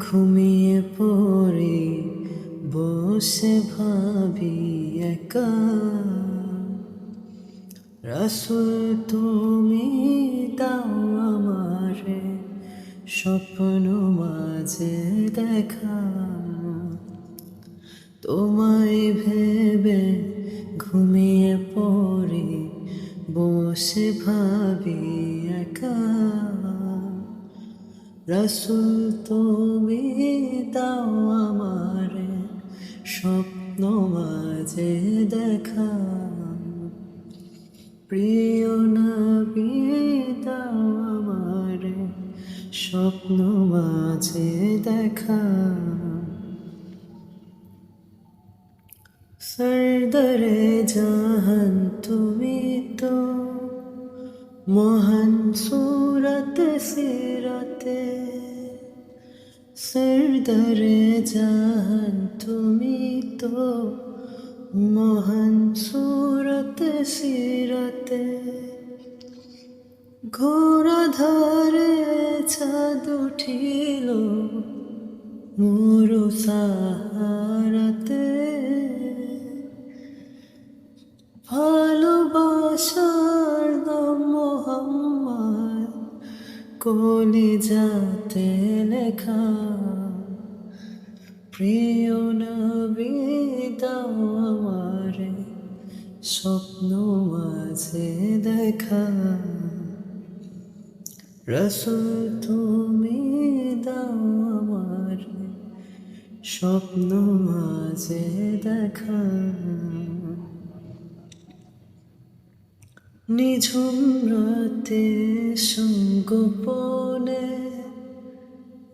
ঘুমিয়ে পড়ে বসে ভাবি একা, রাসূল তুমি দাও আমারে স্বপ্ন মাঝে দেখা। তোমায় ভেবে ঘুমিয়ে পড়ে বসে ভাবি একা, রাসূল তুমি দাও আমারে স্বপ্ন মাঝে দেখা। প্রিয় নবী দাও আমারে স্বপ্ন মাঝে দেখা। সরদারে জাহান তুমি তো মহান সুরত সিরতে, সরদারে জাহান তুমি তো মহান সুরত সিরতে। ঘোড়া ধারে চাঁদ উঠিল মুরু সাহারাতে, ভালোবাসার নাম মোহাম্মদ কলিজাতে লেখা। প্রিয় নবী দাও আমারে স্বপ্ন মাঝে দেখা, রাসূল তুমি দাও আমারে স্বপ্ন মাঝে দেখা। নিঝুম রাতে সংগোপনে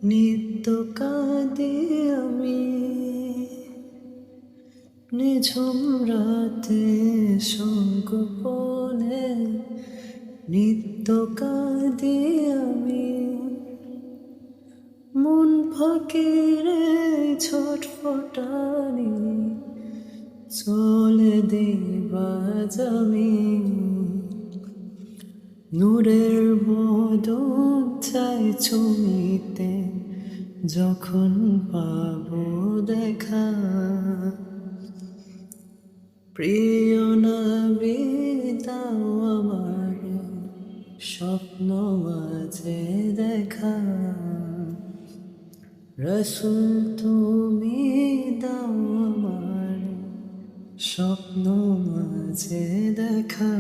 নিত্য কাঁদি আমি, নিঝুম রাতে সংগোপনে নিত্য কাঁদি আমি। মন ফকিরে ছটফটানি চলে দিবাজ আমি, নূরের বদন চাই ছুঁইতে যখন পাবো দেখা। প্রিয় নবী দাও আমারে স্বপ্ন মাঝে দেখা, রাসূল তুমি দাও আমারে স্বপ্ন মাঝে দেখা।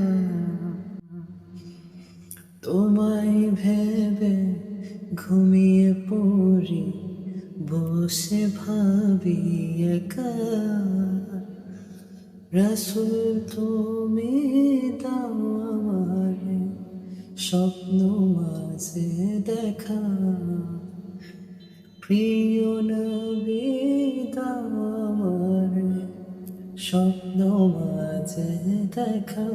তোমায় ভেবে ঘুমিয়ে পড়ি বসে ভাবি একা, রাসূল তুমি দাও আমারে স্বপ্ন মাঝে দেখা। প্রিয় নবী দাও আমারে স্বপ্ন মাঝে দেখা।